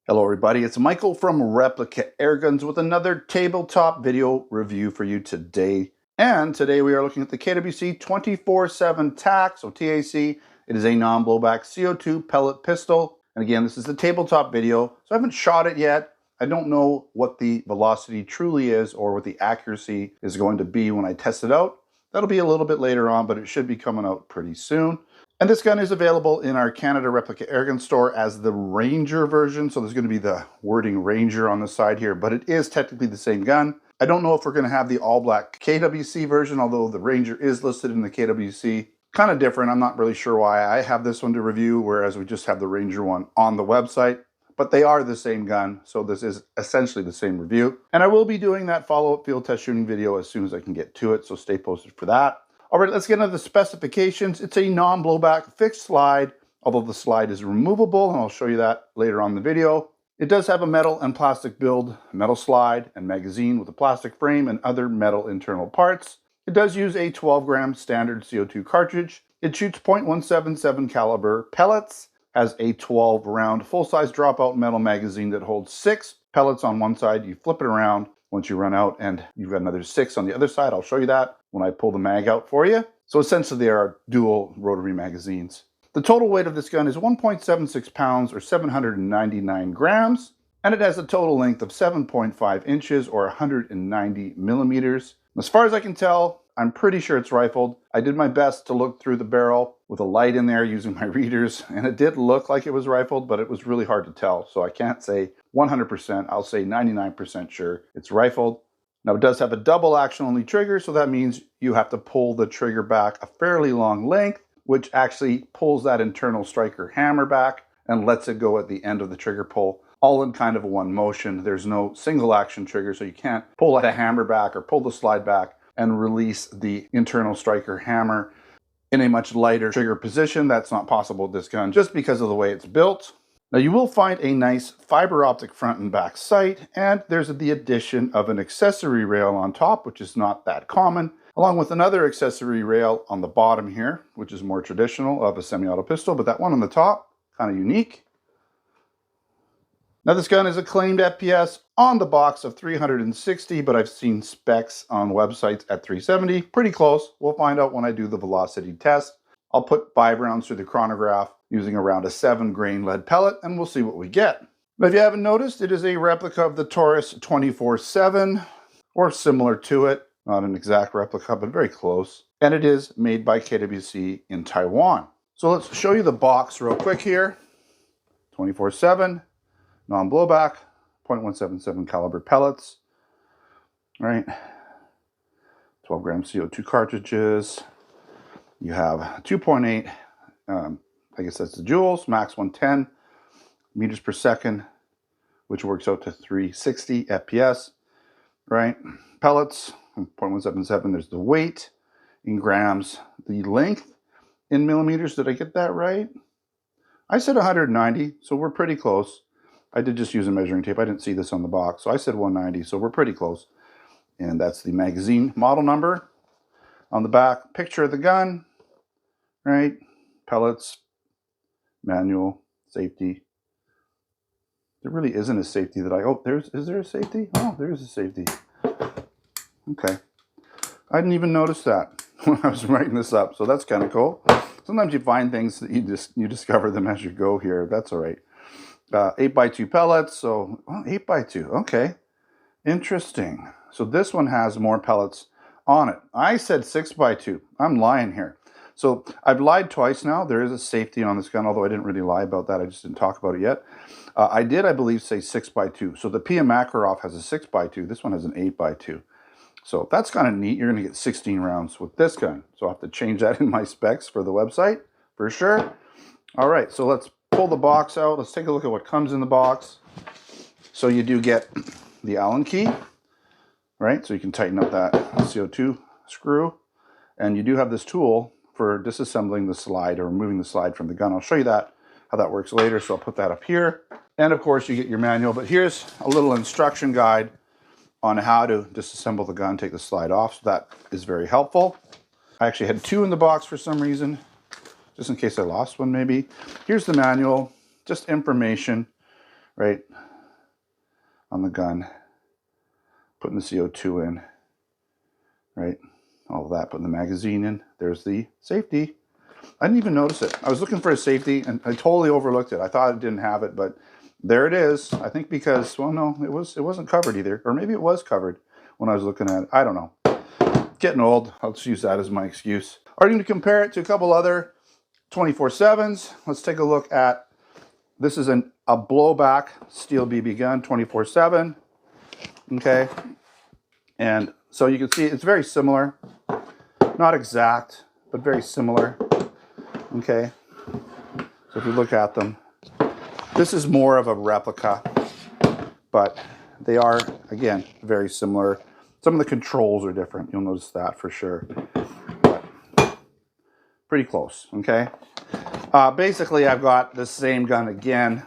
Hello everybody, it's Michael from Replica Airguns with another tabletop video review for you today. And today we are looking at the KWC 24/7 TAC, so TAC. It is a non-blowback CO2 pellet pistol. And again, this is the tabletop video, so I haven't shot it yet. I don't know what the velocity truly is or what the accuracy is going to be when I test it out. That'll be a little bit later on, but it should be coming out pretty soon. And this gun is available in our Canada Replica Airgun store as the Ranger version. So there's going to be the wording Ranger on the side here, but it is technically the same gun. I don't know if we're going to have the all black KWC version, although the Ranger is listed in the KWC. Kind of different. I'm not really sure why I have this one to review, whereas we just have the Ranger one on the website. But they are the same gun, so this is essentially the same review. And I will be doing that follow-up field test shooting video as soon as I can get to it, so stay posted for that. All right, let's get into the specifications. It's a non-blowback fixed slide, although the slide is removable, and I'll show you that later on in the video. It does have a metal and plastic build, metal slide and magazine with a plastic frame and other metal internal parts. It does use a 12-gram standard CO2 cartridge. It shoots .177 caliber pellets, has a 12-round full-size dropout metal magazine that holds 6 pellets on one side. You flip it around once you run out, and you've got another 6 on the other side. I'll show you that when I pull the mag out for you. So essentially they are dual rotary magazines. The total weight of this gun is 1.76 pounds or 799 grams, and it has a total length of 7.5 inches or 190 millimeters. As far as I can tell, I'm pretty sure it's rifled. I did my best to look through the barrel with a light in there using my readers, and it did look like it was rifled, but it was really hard to tell. So I can't say 100%, I'll say 99% sure it's rifled. Now it does have a double action only trigger, so that means you have to pull the trigger back a fairly long length, which actually pulls that internal striker hammer back and lets it go at the end of the trigger pull, all in kind of one motion. There's no single action trigger, so you can't pull at a hammer back or pull the slide back and release the internal striker hammer in a much lighter trigger position. That's not possible with this gun just because of the way it's built. Now you will find a nice fiber optic front and back sight, and there's the addition of an accessory rail on top, which is not that common, along with another accessory rail on the bottom here, which is more traditional of a semi-auto pistol, but that one on the top, kind of unique. Now this gun is a claimed FPS on the box of 360, but I've seen specs on websites at 370. Pretty close. We'll find out when I do the velocity test. I'll put 5 rounds through the chronograph using around a 7-grain lead pellet, and we'll see what we get. But if you haven't noticed, it is a replica of the Taurus 24/7, or similar to it. Not an exact replica, but very close. And it is made by KWC in Taiwan. So let's show you the box real quick here. 24/7. Non-blowback, .177 caliber pellets, right? 12-gram CO2 cartridges. You have 2.8, I guess that's the joules, max 110 meters per second, which works out to 360 FPS, right? Pellets, .177, there's the weight in grams, the length in millimeters. Did I get that right? I said 190, so we're pretty close. I did just use a measuring tape. I didn't see this on the box, so I said 190, so we're pretty close. And that's the magazine model number. On the back, picture of the gun, right? Pellets, manual, safety. There really isn't a safety that is there a safety? Oh, there is a safety. Okay. I didn't even notice that when I was writing this up, so that's kind of cool. Sometimes you find things that you discover them as you go here. That's all right. 8x2 pellets, so 8x2, okay, interesting. So this one has more pellets on it. I said 6x2, I'm lying here. So I've lied twice now. There is a safety on this gun, although I didn't really lie about that. I just didn't talk about it yet. I did, I believe, say 6x2. So the PMI Makarov has a 6x2. This one has an 8x2. So that's kind of neat. You're going to get 16 rounds with this gun. So I'll have to change that in my specs for the website for sure. All right, so let's pull the box out. Let's take a look at what comes in the box. So you do get the Allen key, right? So you can tighten up that CO2 screw. And you do have this tool for disassembling the slide or removing the slide from the gun. I'll show you that, how that works later. So I'll put that up here. And of course you get your manual, but here's a little instruction guide on how to disassemble the gun, take the slide off. So that is very helpful. I actually had 2 in the box for some reason, just in case I lost one maybe. Here's the manual, just information, right on the gun, putting the CO2 in, right? All of that, putting the magazine in. There's the safety. I didn't even notice it. I was looking for a safety and I totally overlooked it. I thought it didn't have it, but there it is. I think because, well, no, it wasn't covered either. Or maybe it was covered when I was looking at it. I don't know. Getting old. I'll just use that as my excuse. Are you going to compare it to a couple other 24/7s? Let's take a look at, this is a blowback steel BB gun, 24/7. Okay. And so you can see it's very similar. Not exact, but very similar. Okay. So if you look at them, this is more of a replica, but they are, again, very similar. Some of the controls are different. You'll notice that for sure. But pretty close, okay? Basically, I've got the same gun again,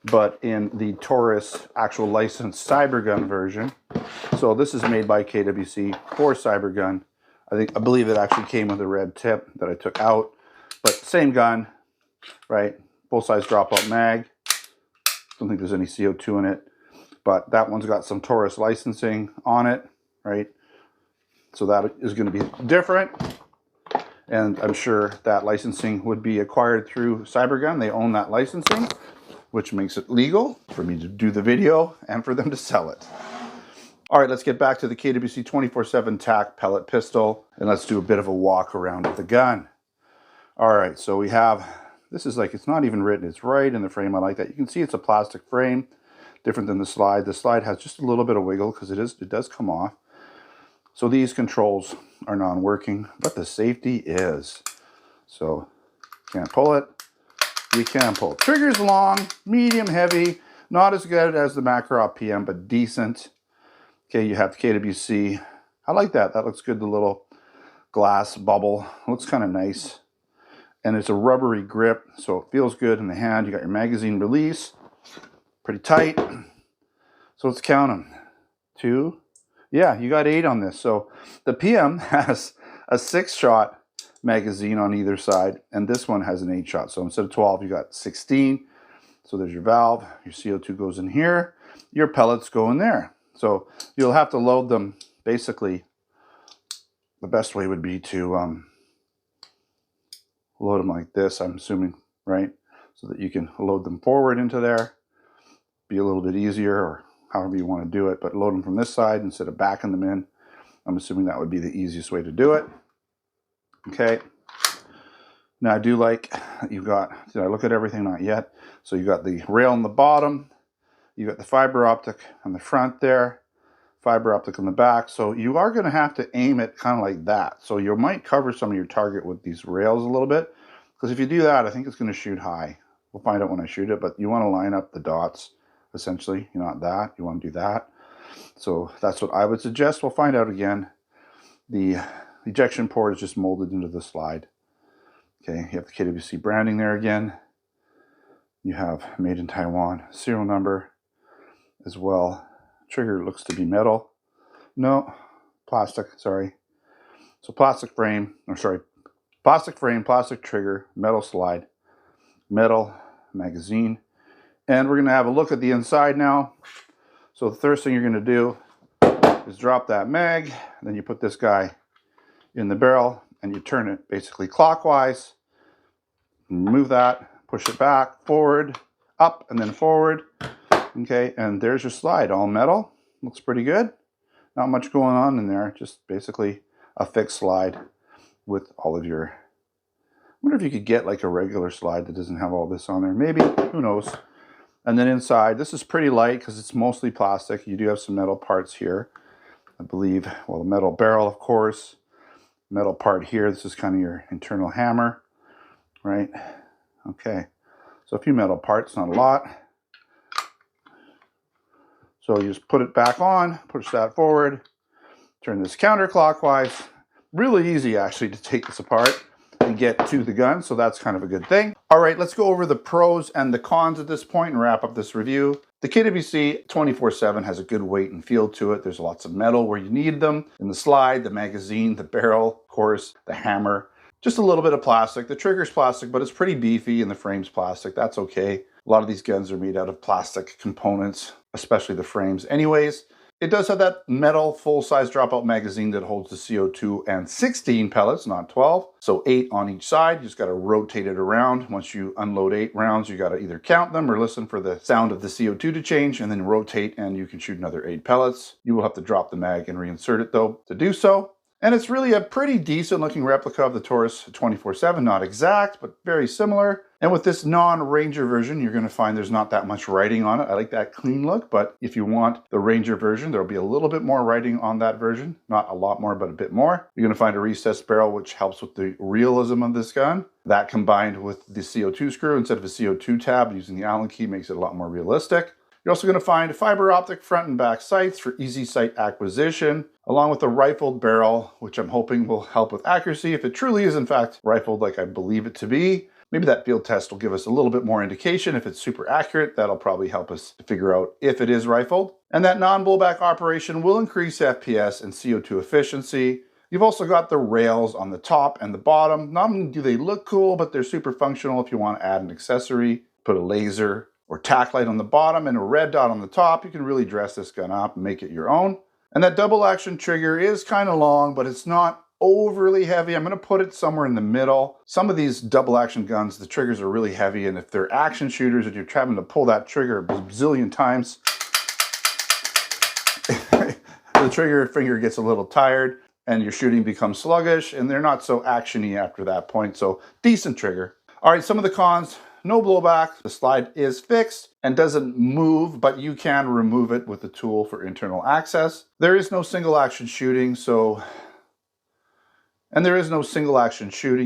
but in the Taurus actual licensed Cybergun version. So this is made by KWC for Cybergun. I believe it actually came with a red tip that I took out, but same gun, right? Full-size drop-out mag. Don't think there's any CO2 in it, but that one's got some Taurus licensing on it, right? So that is going to be different, and I'm sure that licensing would be acquired through Cybergun. They own that licensing, which makes it legal for me to do the video and for them to sell it. All right, let's get back to the KWC 24/7 TAC Pellet Pistol, and let's do a bit of a walk around of the gun. All right, so we have, this is like, it's not even written, it's right in the frame. I like that. You can see it's a plastic frame, different than the slide. The slide has just a little bit of wiggle because it does come off. So these controls are non-working, but the safety is. So can't pull it. You can pull it. Trigger's long, medium, heavy, not as good as the Makarov PM, but decent. Okay, you have the KWC. I like that. That looks good, the little glass bubble. Looks kind of nice. And it's a rubbery grip, so it feels good in the hand. You got your magazine release, pretty tight. So let's count them. 2. Yeah, you got 8 on this. So the PM has a 6-shot magazine on either side, and this one has an 8-shot. So instead of 12, you got 16. So there's your valve. Your CO2 goes in here. Your pellets go in there. So you'll have to load them. Basically, the best way would be to load them like this, I'm assuming, right? So that you can load them forward into there. Be a little bit easier, or however you want to do it, but load them from this side instead of backing them in. I'm assuming that would be the easiest way to do it. Okay. Now I do like, you've got, did I look at everything? Not yet. So you got the rail on the bottom. You got the fiber optic on the front there. Fiber optic on the back. So you are going to have to aim it kind of like that. So you might cover some of your target with these rails a little bit. Because if you do that, I think it's going to shoot high. We'll find out when I shoot it, but you want to line up the dots, essentially. You want that. You want to do that. So that's what I would suggest. We'll find out again. The ejection port is just molded into the slide. Okay, you have the KWC branding there again. You have made in Taiwan serial number as well. Trigger looks to be metal. No, plastic, sorry. So plastic frame, or sorry, plastic frame, plastic trigger, metal slide, metal magazine. And we're going to have a look at the inside now. So the first thing you're going to do is drop that mag, then you put this guy in the barrel and you turn it basically clockwise. Move that, push it back, forward, up, and then forward. Okay, and there's your slide, all metal. Looks pretty good. Not much going on in there, just basically a fixed slide with all of your... I wonder if you could get like a regular slide that doesn't have all this on there. Maybe, who knows. And then inside, this is pretty light because it's mostly plastic. You do have some metal parts here, I believe. Well, the metal barrel, of course. Metal part here, this is kind of your internal hammer, right? Okay, so a few metal parts, not a lot. So you just put it back on, push that forward, turn this counterclockwise. Really easy actually to take this apart and get to the gun, so that's kind of a good thing. All right, let's go over the pros and the cons at this point and wrap up this review. The KWC 24/7 has a good weight and feel to it. There's lots of metal where you need them. In the slide, the magazine, the barrel, of course, the hammer. Just a little bit of plastic. The trigger's plastic, but it's pretty beefy and the frame's plastic. That's okay. A lot of these guns are made out of plastic components, especially the frames. Anyways, it does have that metal full-size dropout magazine that holds the CO2 and 16 pellets, not 12. So 8 on each side. You just got to rotate it around. Once you unload 8 rounds, you got to either count them or listen for the sound of the CO2 to change, and then rotate, and you can shoot another 8 pellets. You will have to drop the mag and reinsert it though to do so. And it's really a pretty decent looking replica of the Taurus 24/7, not exact, but very similar. And with this non-Ranger version, you're going to find there's not that much writing on it. I like that clean look, but if you want the Ranger version, there'll be a little bit more writing on that version. Not a lot more, but a bit more. You're going to find a recessed barrel, which helps with the realism of this gun. That combined with the CO2 screw instead of a CO2 tab using the Allen key makes it a lot more realistic. You're also going to find fiber optic front and back sights for easy sight acquisition, along with a rifled barrel, which I'm hoping will help with accuracy if it truly is in fact rifled like I believe it to be. Maybe that field test will give us a little bit more indication. If it's super accurate, that'll probably help us to figure out if it is rifled. And that non-blowback operation will increase FPS and CO2 efficiency. You've also got the rails on the top and the bottom. Not only do they look cool, but they're super functional if you want to add an accessory, put a laser or tack light on the bottom and a red dot on the top. You can really dress this gun up and make it your own. And that double action trigger is kind of long, but it's not overly heavy. I'm going to put it somewhere in the middle. Some of these double action guns, the triggers are really heavy, and if they're action shooters and you're having to pull that trigger a bazillion times, the trigger finger gets a little tired and your shooting becomes sluggish, and they're not so actiony after that point. So decent trigger. All right, some of the cons. No blowback. The slide is fixed and doesn't move, but you can remove it with the tool for internal access. There is no single action shooting,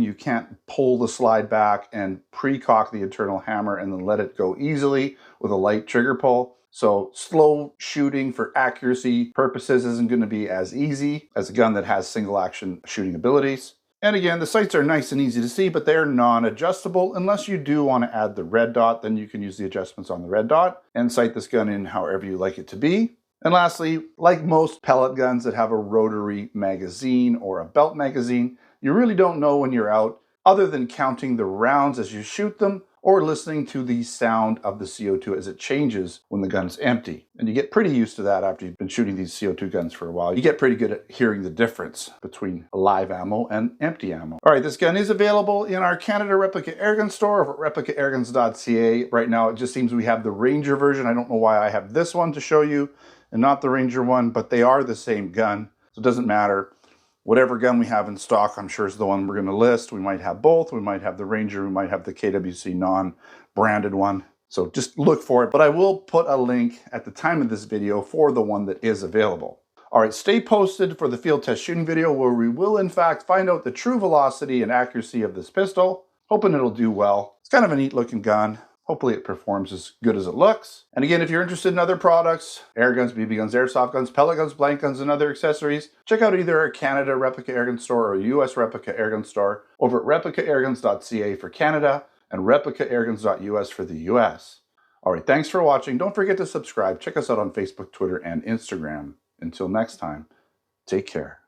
You can't pull the slide back and pre-cock the internal hammer and then let it go easily with a light trigger pull. So slow shooting for accuracy purposes isn't going to be as easy as a gun that has single action shooting abilities. And again, the sights are nice and easy to see, but they're non-adjustable. Unless you do want to add the red dot, then you can use the adjustments on the red dot and sight this gun in however you like it to be. And lastly, like most pellet guns that have a rotary magazine or a belt magazine, you really don't know when you're out other than counting the rounds as you shoot them or listening to the sound of the CO2 as it changes when the gun's empty. And you get pretty used to that after you've been shooting these CO2 guns for a while. You get pretty good at hearing the difference between live ammo and empty ammo. All right, this gun is available in our Canada Replica Airgun store over at replicaairguns.ca. Right now, it just seems we have the Ranger version. I don't know why I have this one to show you and not the Ranger one, but they are the same gun, so it doesn't matter. Whatever gun we have in stock, I'm sure is the one we're going to list. We might have both. We might have the Ranger. We might have the KWC non-branded one. So just look for it. But I will put a link at the time of this video for the one that is available. All right, stay posted for the field test shooting video where we will in fact find out the true velocity and accuracy of this pistol. Hoping it'll do well. It's kind of a neat looking gun. Hopefully it performs as good as it looks. And again, if you're interested in other products, air guns, BB guns, airsoft guns, pellet guns, blank guns, and other accessories, check out either our Canada Replica Airgun store or a US Replica Airgun store over at replicaairguns.ca for Canada and replicaairguns.us for the US. All right, thanks for watching. Don't forget to subscribe. Check us out on Facebook, Twitter, and Instagram. Until next time, take care.